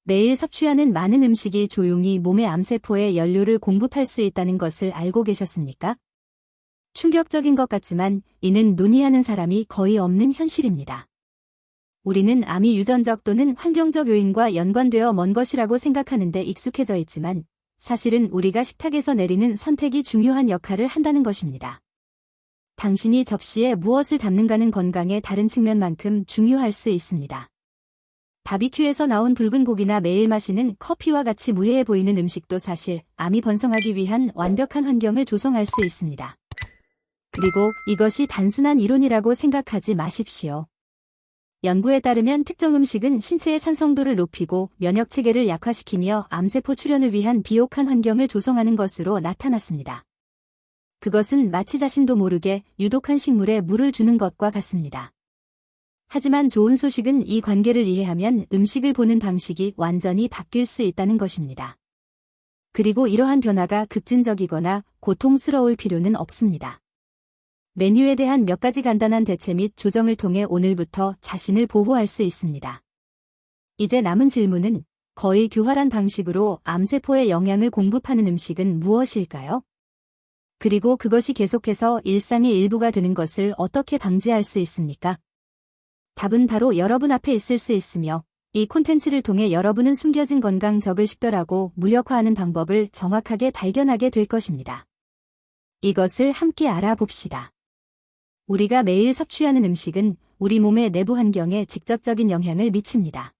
매일 섭취하는 많은 음식이 조용히 몸의 암세포에 연료를 공급할 수 있다는 것을 알고 계셨습니까? 충격적인 것 같지만 이는 논의하는 사람이 거의 없는 현실입니다. 우리는 암이 유전적 또는 환경적 요인과 연관되어 먼 것이라고 생각하는데 익숙해져 있지만 사실은 우리가 식탁에서 내리는 선택이 중요한 역할을 한다는 것입니다. 당신이 접시에 무엇을 담는가는 건강의 다른 측면만큼 중요할 수 있습니다. 바비큐에서 나온 붉은 고기나 매일 마시는 커피와 같이 무해해 보이는 음식도 사실 암이 번성하기 위한 완벽한 환경을 조성할 수 있습니다. 그리고 이것이 단순한 이론이라고 생각하지 마십시오. 연구에 따르면 특정 음식은 신체의 산성도를 높이고 면역체계를 약화시키며 암세포 출현을 위한 비옥한 환경을 조성하는 것으로 나타났습니다. 그것은 마치 자신도 모르게 유독한 식물에 물을 주는 것과 같습니다. 하지만 좋은 소식은 이 관계를 이해하면 음식을 보는 방식이 완전히 바뀔 수 있다는 것입니다. 그리고 이러한 변화가 급진적이거나 고통스러울 필요는 없습니다. 메뉴에 대한 몇 가지 간단한 대체 및 조정을 통해 오늘부터 자신을 보호할 수 있습니다. 이제 남은 질문은 거의 교활한 방식으로 암세포에 영양을 공급하는 음식은 무엇일까요? 그리고 그것이 계속해서 일상의 일부가 되는 것을 어떻게 방지할 수 있습니까? 답은 바로 여러분 앞에 있을 수 있으며 이 콘텐츠를 통해 여러분은 숨겨진 건강적을 식별하고 무력화하는 방법을 정확하게 발견하게 될 것입니다. 이것을 함께 알아봅시다. 우리가 매일 섭취하는 음식은 우리 몸의 내부 환경에 직접적인 영향을 미칩니다.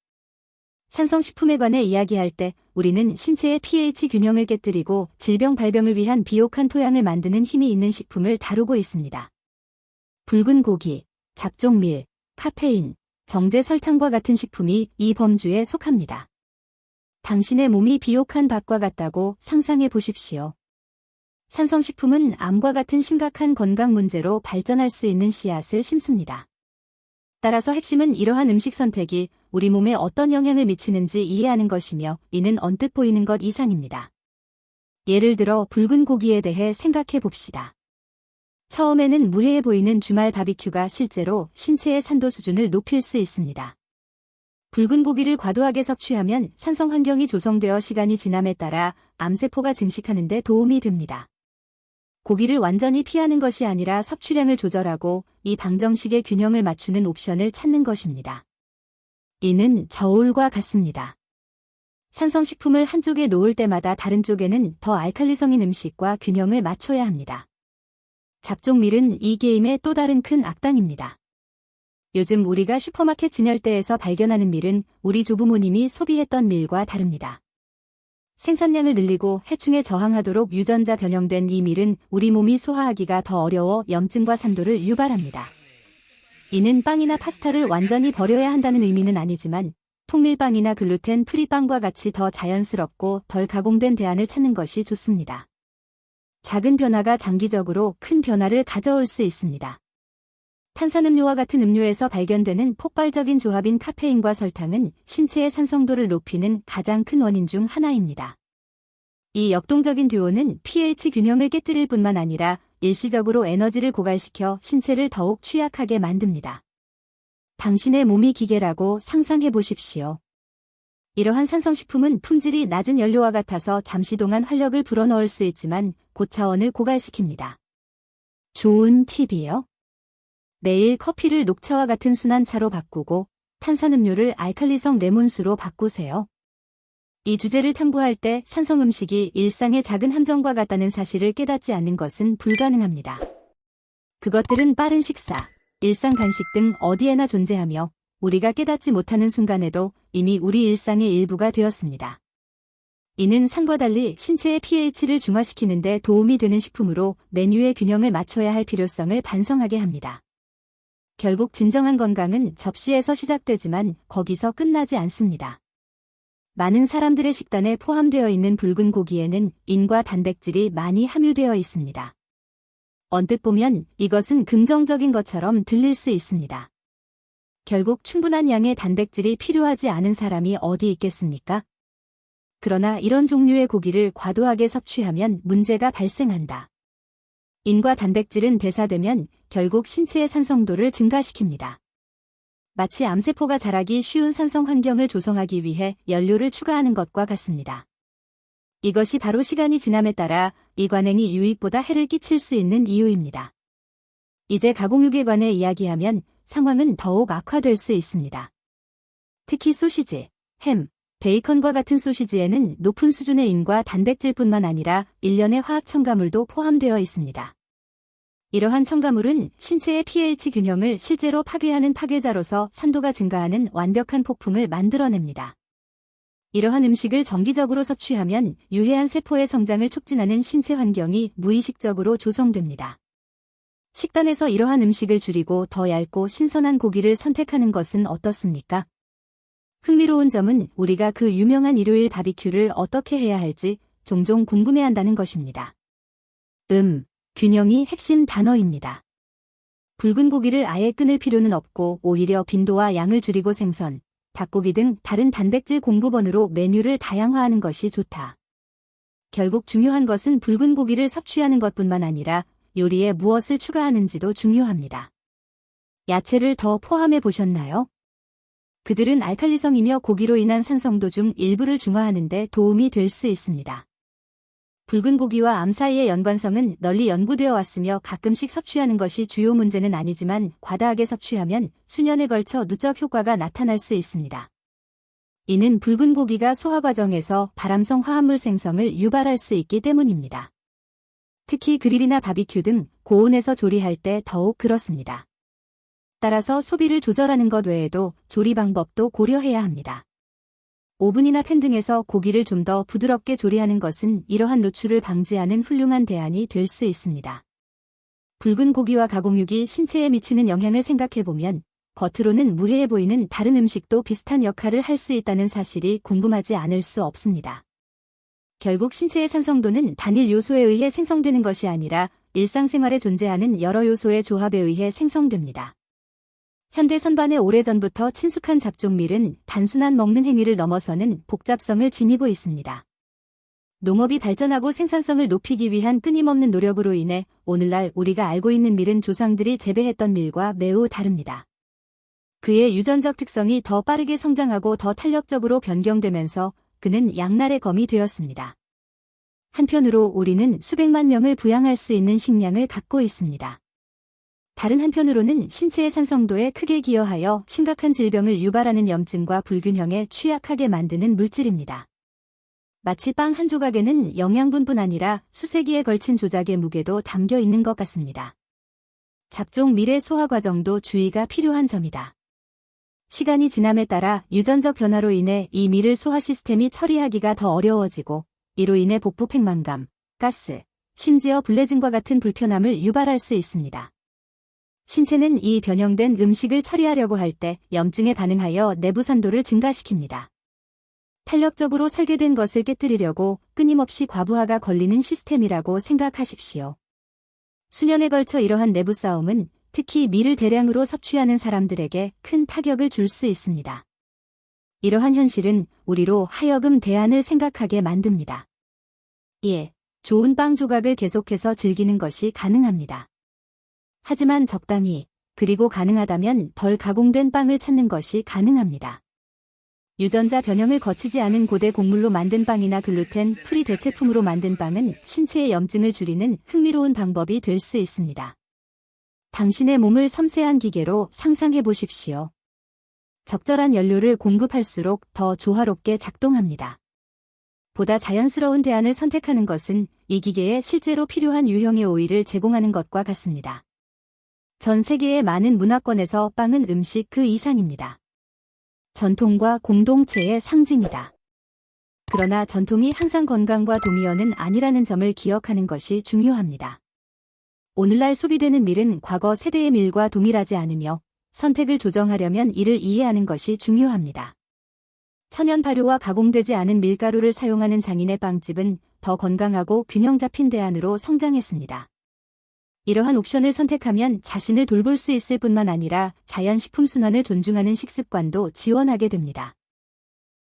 산성식품에 관해 이야기할 때 우리는 신체의 pH 균형을 깨뜨리고 질병 발병을 위한 비옥한 토양을 만드는 힘이 있는 식품을 다루고 있습니다. 붉은 고기, 잡종밀, 카페인, 정제 설탕과 같은 식품이 이 범주에 속합니다. 당신의 몸이 비옥한 밭과 같다고 상상해 보십시오. 산성식품은 암과 같은 심각한 건강 문제로 발전할 수 있는 씨앗을 심습니다. 따라서 핵심은 이러한 음식 선택이 우리 몸에 어떤 영향을 미치는지 이해하는 것이며 이는 언뜻 보이는 것 이상입니다. 예를 들어 붉은 고기에 대해 생각해 봅시다. 처음에는 무해해 보이는 주말 바비큐가 실제로 신체의 산도 수준을 높일 수 있습니다. 붉은 고기를 과도하게 섭취하면 산성 환경이 조성되어 시간이 지남에 따라 암세포가 증식하는 데 도움이 됩니다. 고기를 완전히 피하는 것이 아니라 섭취량을 조절하고 이 방정식의 균형을 맞추는 옵션을 찾는 것입니다. 이는 저울과 같습니다. 산성식품을 한쪽에 놓을 때마다 다른 쪽에는 더 알칼리성인 음식과 균형을 맞춰야 합니다. 잡종밀은 이 게임의 또 다른 큰 악당입니다. 요즘 우리가 슈퍼마켓 진열대에서 발견하는 밀은 우리 조부모님이 소비했던 밀과 다릅니다. 생산량을 늘리고 해충에 저항하도록 유전자 변형된 이 밀은 우리 몸이 소화하기가 더 어려워 염증과 산도를 유발합니다. 이는 빵이나 파스타를 완전히 버려야 한다는 의미는 아니지만 통밀빵이나 글루텐 프리 빵과 같이 더 자연스럽고 덜 가공된 대안을 찾는 것이 좋습니다. 작은 변화가 장기적으로 큰 변화를 가져올 수 있습니다. 탄산음료와 같은 음료에서 발견되는 폭발적인 조합인 카페인과 설탕은 신체의 산성도를 높이는 가장 큰 원인 중 하나입니다. 이 역동적인 듀오는 pH 균형을 깨뜨릴 뿐만 아니라 일시적으로 에너지를 고갈시켜 신체를 더욱 취약하게 만듭니다. 당신의 몸이 기계라고 상상해 보십시오. 이러한 산성식품은 품질이 낮은 연료와 같아서 잠시 동안 활력을 불어넣을 수 있지만 고차원을 고갈시킵니다. 좋은 팁이요. 매일 커피를 녹차와 같은 순한 차로 바꾸고 탄산음료를 알칼리성 레몬수로 바꾸세요. 이 주제를 탐구할 때 산성 음식이 일상의 작은 함정과 같다는 사실을 깨닫지 않는 것은 불가능합니다. 그것들은 빠른 식사, 일상 간식 등 어디에나 존재하며 우리가 깨닫지 못하는 순간에도 이미 우리 일상의 일부가 되었습니다. 이는 산과 달리 신체의 pH를 중화시키는 데 도움이 되는 식품으로 메뉴의 균형을 맞춰야 할 필요성을 반성하게 합니다. 결국 진정한 건강은 접시에서 시작되지만 거기서 끝나지 않습니다. 많은 사람들의 식단에 포함되어 있는 붉은 고기에는 인과 단백질이 많이 함유되어 있습니다. 언뜻 보면 이것은 긍정적인 것처럼 들릴 수 있습니다. 결국 충분한 양의 단백질이 필요하지 않은 사람이 어디 있겠습니까? 그러나 이런 종류의 고기를 과도하게 섭취하면 문제가 발생한다. 인과 단백질은 대사되면 결국 신체의 산성도를 증가시킵니다. 마치 암세포가 자라기 쉬운 산성 환경을 조성하기 위해 연료를 추가하는 것과 같습니다. 이것이 바로 시간이 지남에 따라 이 관행이 유익보다 해를 끼칠 수 있는 이유입니다. 이제 가공육에 관해 이야기하면 상황은 더욱 악화될 수 있습니다. 특히 소시지, 햄, 베이컨과 같은 소시지에는 높은 수준의 인과 단백질뿐만 아니라 일련의 화학 첨가물도 포함되어 있습니다. 이러한 첨가물은 신체의 pH 균형을 실제로 파괴하는 파괴자로서 산도가 증가하는 완벽한 폭풍을 만들어냅니다. 이러한 음식을 정기적으로 섭취하면 유해한 세포의 성장을 촉진하는 신체 환경이 무의식적으로 조성됩니다. 식단에서 이러한 음식을 줄이고 더 얇고 신선한 고기를 선택하는 것은 어떻습니까? 흥미로운 점은 우리가 그 유명한 일요일 바비큐를 어떻게 해야 할지 종종 궁금해한다는 것입니다. 균형이 핵심 단어입니다. 붉은 고기를 아예 끊을 필요는 없고 오히려 빈도와 양을 줄이고 생선, 닭고기 등 다른 단백질 공급원으로 메뉴를 다양화하는 것이 좋다. 결국 중요한 것은 붉은 고기를 섭취하는 것뿐만 아니라 요리에 무엇을 추가하는지도 중요합니다. 야채를 더 포함해 보셨나요? 그들은 알칼리성이며 고기로 인한 산성도 중 일부를 중화하는 데 도움이 될 수 있습니다. 붉은 고기와 암 사이의 연관성은 널리 연구되어 왔으며 가끔씩 섭취하는 것이 주요 문제는 아니지만 과다하게 섭취하면 수년에 걸쳐 누적 효과가 나타날 수 있습니다. 이는 붉은 고기가 소화 과정에서 발암성 화합물 생성을 유발할 수 있기 때문입니다. 특히 그릴이나 바비큐 등 고온에서 조리할 때 더욱 그렇습니다. 따라서 소비를 조절하는 것 외에도 조리 방법도 고려해야 합니다. 오븐이나 팬 등에서 고기를 좀 더 부드럽게 조리하는 것은 이러한 노출을 방지하는 훌륭한 대안이 될 수 있습니다. 붉은 고기와 가공육이 신체에 미치는 영향을 생각해보면 겉으로는 무해해 보이는 다른 음식도 비슷한 역할을 할 수 있다는 사실이 궁금하지 않을 수 없습니다. 결국 신체의 산성도는 단일 요소에 의해 생성되는 것이 아니라 일상생활에 존재하는 여러 요소의 조합에 의해 생성됩니다. 현대 선반에 오래전부터 친숙한 잡종밀은 단순한 먹는 행위를 넘어서는 복잡성을 지니고 있습니다. 농업이 발전하고 생산성을 높이기 위한 끊임없는 노력으로 인해 오늘날 우리가 알고 있는 밀은 조상들이 재배했던 밀과 매우 다릅니다. 그의 유전적 특성이 더 빠르게 성장하고 더 탄력적으로 변경되면서 그는 양날의 검이 되었습니다. 한편으로 우리는 수백만 명을 부양할 수 있는 식량을 갖고 있습니다. 다른 한편으로는 신체의 산성도에 크게 기여하여 심각한 질병을 유발하는 염증과 불균형에 취약하게 만드는 물질입니다. 마치 빵 한 조각에는 영양분뿐 아니라 수세기에 걸친 조작의 무게도 담겨 있는 것 같습니다. 잡종 밀의 소화 과정도 주의가 필요한 점이다. 시간이 지남에 따라 유전적 변화로 인해 이 밀을 소화 시스템이 처리하기가 더 어려워지고 이로 인해 복부 팽만감, 가스, 심지어 불내증과 같은 불편함을 유발할 수 있습니다. 신체는 이 변형된 음식을 처리하려고 할 때 염증에 반응하여 내부 산도를 증가시킵니다. 탄력적으로 설계된 것을 깨뜨리려고 끊임없이 과부하가 걸리는 시스템이라고 생각하십시오. 수년에 걸쳐 이러한 내부 싸움은 특히 밀을 대량으로 섭취하는 사람들에게 큰 타격을 줄 수 있습니다. 이러한 현실은 우리로 하여금 대안을 생각하게 만듭니다. 좋은 빵 조각을 계속해서 즐기는 것이 가능합니다. 하지만 적당히, 그리고 가능하다면 덜 가공된 빵을 찾는 것이 가능합니다. 유전자 변형을 거치지 않은 고대 곡물로 만든 빵이나 글루텐 프리 대체품으로 만든 빵은 신체의 염증을 줄이는 흥미로운 방법이 될 수 있습니다. 당신의 몸을 섬세한 기계로 상상해 보십시오. 적절한 연료를 공급할수록 더 조화롭게 작동합니다. 보다 자연스러운 대안을 선택하는 것은 이 기계에 실제로 필요한 유형의 오일을 제공하는 것과 같습니다. 전 세계의 많은 문화권에서 빵은 음식 그 이상입니다. 전통과 공동체의 상징이다. 그러나 전통이 항상 건강과 동의어는 아니라는 점을 기억하는 것이 중요합니다. 오늘날 소비되는 밀은 과거 세대의 밀과 동일하지 않으며 선택을 조정하려면 이를 이해하는 것이 중요합니다. 천연 발효와 가공되지 않은 밀가루를 사용하는 장인의 빵집은 더 건강하고 균형 잡힌 대안으로 성장했습니다. 이러한 옵션을 선택하면 자신을 돌볼 수 있을 뿐만 아니라 자연식품 순환을 존중하는 식습관도 지원하게 됩니다.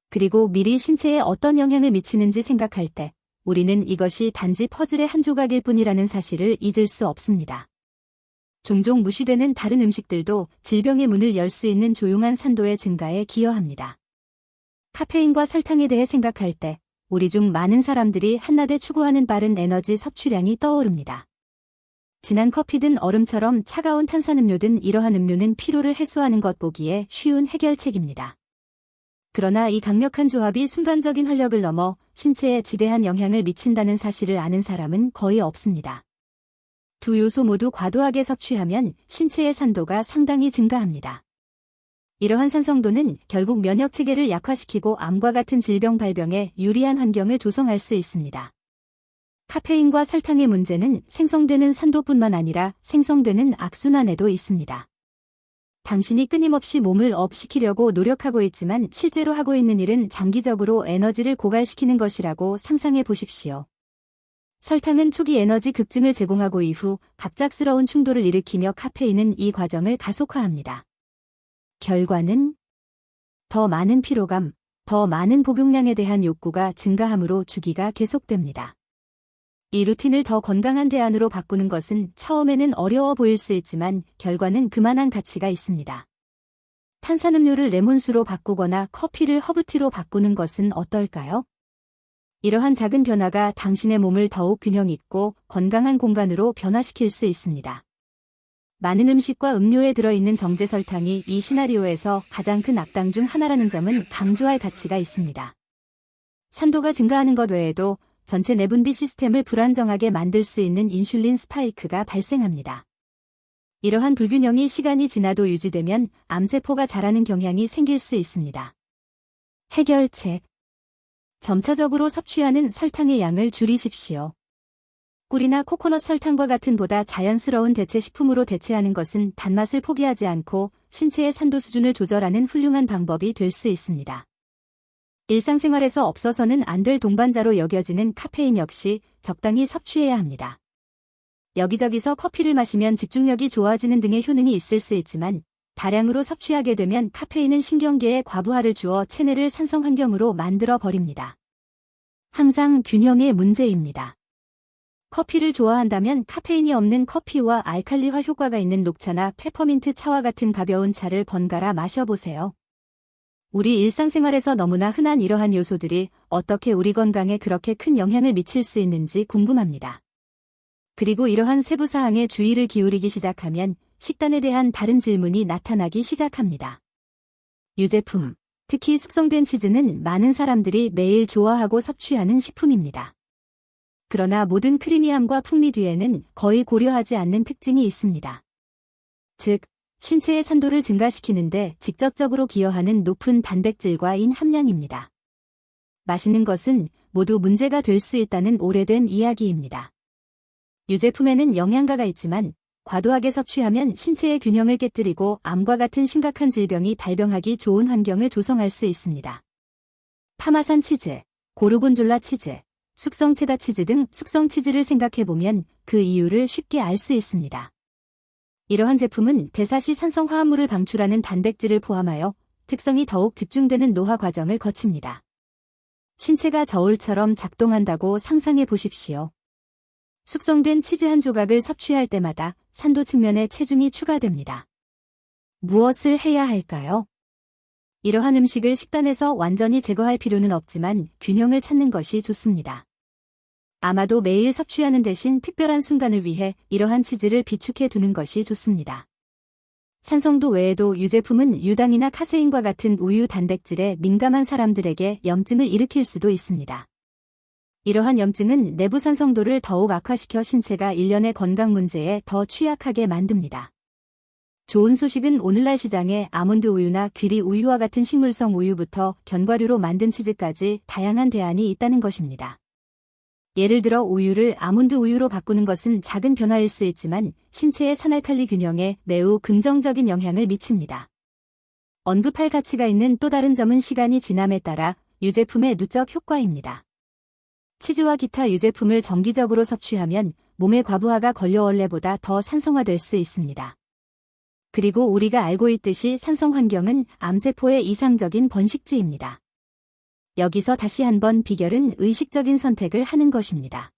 그리고 밀이 신체에 어떤 영향을 미치는지 생각할 때 우리는 이것이 단지 퍼즐의 한 조각일 뿐이라는 사실을 잊을 수 없습니다. 종종 무시되는 다른 음식들도 질병의 문을 열 수 있는 조용한 산도의 증가에 기여합니다. 카페인과 설탕에 대해 생각할 때 우리 중 많은 사람들이 한낮에 추구하는 빠른 에너지 섭취량이 떠오릅니다. 진한 커피든 얼음처럼 차가운 탄산음료든 이러한 음료는 피로를 해소하는 것 보기에 쉬운 해결책입니다. 그러나 이 강력한 조합이 순간적인 활력을 넘어 신체에 지대한 영향을 미친다는 사실을 아는 사람은 거의 없습니다. 두 요소 모두 과도하게 섭취하면 신체의 산도가 상당히 증가합니다. 이러한 산성도는 결국 면역 체계를 약화시키고 암과 같은 질병 발병에 유리한 환경을 조성할 수 있습니다. 카페인과 설탕의 문제는 생성되는 산도뿐만 아니라 생성되는 악순환에도 있습니다. 당신이 끊임없이 몸을 업시키려고 노력하고 있지만 실제로 하고 있는 일은 장기적으로 에너지를 고갈시키는 것이라고 상상해 보십시오. 설탕은 초기 에너지 급증을 제공하고 이후 갑작스러운 충돌을 일으키며 카페인은 이 과정을 가속화합니다. 결과는 더 많은 피로감, 더 많은 복용량에 대한 욕구가 증가함으로 주기가 계속됩니다. 이 루틴을 더 건강한 대안으로 바꾸는 것은 처음에는 어려워 보일 수 있지만 결과는 그만한 가치가 있습니다. 탄산음료를 레몬수로 바꾸거나 커피를 허브티로 바꾸는 것은 어떨까요? 이러한 작은 변화가 당신의 몸을 더욱 균형 있고 건강한 공간으로 변화시킬 수 있습니다. 많은 음식과 음료에 들어있는 정제 설탕이 이 시나리오에서 가장 큰 악당 중 하나라는 점은 강조할 가치가 있습니다. 산도가 증가하는 것 외에도 전체 내분비 시스템을 불안정하게 만들 수 있는 인슐린 스파이크가 발생합니다. 이러한 불균형이 시간이 지나도 유지되면 암세포가 자라는 경향이 생길 수 있습니다. 해결책. 점차적으로 섭취하는 설탕의 양을 줄이십시오. 꿀이나 코코넛 설탕과 같은 보다 자연스러운 대체 식품으로 대체하는 것은 단맛을 포기하지 않고 신체의 산도 수준을 조절하는 훌륭한 방법이 될 수 있습니다. 일상생활에서 없어서는 안 될 동반자로 여겨지는 카페인 역시 적당히 섭취해야 합니다. 여기저기서 커피를 마시면 집중력이 좋아지는 등의 효능이 있을 수 있지만 다량으로 섭취하게 되면 카페인은 신경계에 과부하를 주어 체내를 산성 환경으로 만들어 버립니다. 항상 균형의 문제입니다. 커피를 좋아한다면 카페인이 없는 커피와 알칼리화 효과가 있는 녹차나 페퍼민트 차와 같은 가벼운 차를 번갈아 마셔보세요. 우리 일상생활에서 너무나 흔한 이러한 요소들이 어떻게 우리 건강에 그렇게 큰 영향을 미칠 수 있는지 궁금합니다. 그리고 이러한 세부 사항에 주의를 기울이기 시작하면 식단에 대한 다른 질문이 나타나기 시작합니다. 유제품, 특히 숙성된 치즈는 많은 사람들이 매일 좋아하고 섭취하는 식품입니다. 그러나 모든 크리미함과 풍미 뒤에는 거의 고려하지 않는 특징이 있습니다. 즉, 신체의 산도를 증가시키는데 직접적으로 기여하는 높은 단백질과 인 함량입니다. 맛있는 것은 모두 문제가 될 수 있다는 오래된 이야기입니다. 유제품에는 영양가가 있지만 과도하게 섭취하면 신체의 균형을 깨뜨리고 암과 같은 심각한 질병이 발병하기 좋은 환경을 조성할 수 있습니다. 파마산 치즈, 고르곤졸라 치즈, 숙성 체다 치즈 등 숙성 치즈를 생각해보면 그 이유를 쉽게 알 수 있습니다. 이러한 제품은 대사시 산성 화합물을 방출하는 단백질을 포함하여 특성이 더욱 집중되는 노화 과정을 거칩니다. 신체가 저울처럼 작동한다고 상상해 보십시오. 숙성된 치즈 한 조각을 섭취할 때마다 산도 측면에 체중이 추가됩니다. 무엇을 해야 할까요? 이러한 음식을 식단에서 완전히 제거할 필요는 없지만 균형을 찾는 것이 좋습니다. 아마도 매일 섭취하는 대신 특별한 순간을 위해 이러한 치즈를 비축해 두는 것이 좋습니다. 산성도 외에도 유제품은 유당이나 카세인과 같은 우유 단백질에 민감한 사람들에게 염증을 일으킬 수도 있습니다. 이러한 염증은 내부 산성도를 더욱 악화시켜 신체가 일련의 건강 문제에 더 취약하게 만듭니다. 좋은 소식은 오늘날 시장에 아몬드 우유나 귀리 우유와 같은 식물성 우유부터 견과류로 만든 치즈까지 다양한 대안이 있다는 것입니다. 예를 들어 우유를 아몬드 우유로 바꾸는 것은 작은 변화일 수 있지만 신체의 산알칼리 균형에 매우 긍정적인 영향을 미칩니다. 언급할 가치가 있는 또 다른 점은 시간이 지남에 따라 유제품의 누적 효과입니다. 치즈와 기타 유제품을 정기적으로 섭취하면 몸의 과부하가 걸려 원래보다 더 산성화될 수 있습니다. 그리고 우리가 알고 있듯이 산성 환경은 암세포의 이상적인 번식지입니다. 여기서 다시 한번 비결은 의식적인 선택을 하는 것입니다.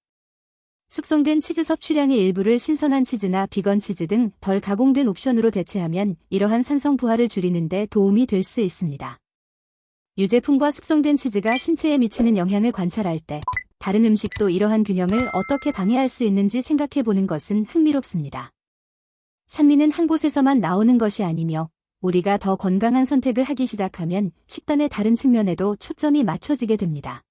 숙성된 치즈 섭취량의 일부를 신선한 치즈나 비건 치즈 등 덜 가공된 옵션으로 대체하면 이러한 산성 부하를 줄이는 데 도움이 될 수 있습니다. 유제품과 숙성된 치즈가 신체에 미치는 영향을 관찰할 때 다른 음식도 이러한 균형을 어떻게 방해할 수 있는지 생각해 보는 것은 흥미롭습니다. 산미는 한 곳에서만 나오는 것이 아니며 우리가 더 건강한 선택을 하기 시작하면 식단의 다른 측면에도 초점이 맞춰지게 됩니다.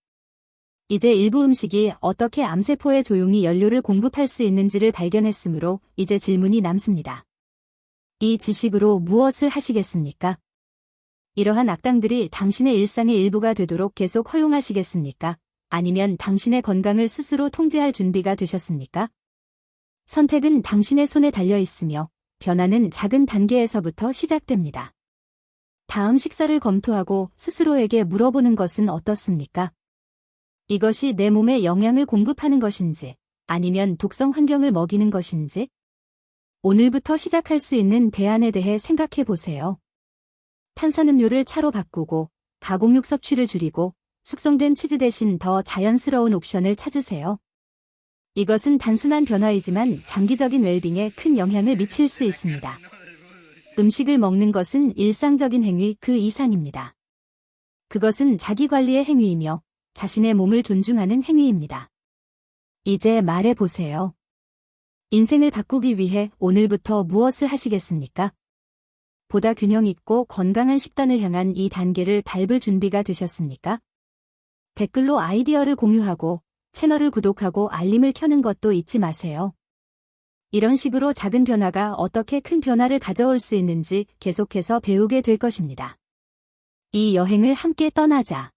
이제 일부 음식이 어떻게 암세포에 조용히 연료를 공급할 수 있는지를 발견했으므로 이제 질문이 남습니다. 이 지식으로 무엇을 하시겠습니까? 이러한 악당들이 당신의 일상의 일부가 되도록 계속 허용하시겠습니까? 아니면 당신의 건강을 스스로 통제할 준비가 되셨습니까? 선택은 당신의 손에 달려 있으며 변화는 작은 단계에서부터 시작됩니다. 다음 식사를 검토하고 스스로에게 물어보는 것은 어떻습니까? 이것이 내 몸에 영양을 공급하는 것인지 아니면 독성 환경을 먹이는 것인지 오늘부터 시작할 수 있는 대안에 대해 생각해 보세요. 탄산음료를 차로 바꾸고 가공육 섭취를 줄이고 숙성된 치즈 대신 더 자연스러운 옵션을 찾으세요. 이것은 단순한 변화이지만 장기적인 웰빙에 큰 영향을 미칠 수 있습니다. 음식을 먹는 것은 일상적인 행위 그 이상입니다. 그것은 자기관리의 행위이며 자신의 몸을 존중하는 행위입니다. 이제 말해 보세요. 인생을 바꾸기 위해 오늘부터 무엇을 하시겠습니까? 보다 균형 있고 건강한 식단을 향한 이 단계를 밟을 준비가 되셨습니까? 댓글로 아이디어를 공유하고 채널을 구독하고 알림을 켜는 것도 잊지 마세요. 이런 식으로 작은 변화가 어떻게 큰 변화를 가져올 수 있는지 계속해서 배우게 될 것입니다. 이 여행을 함께 떠나자.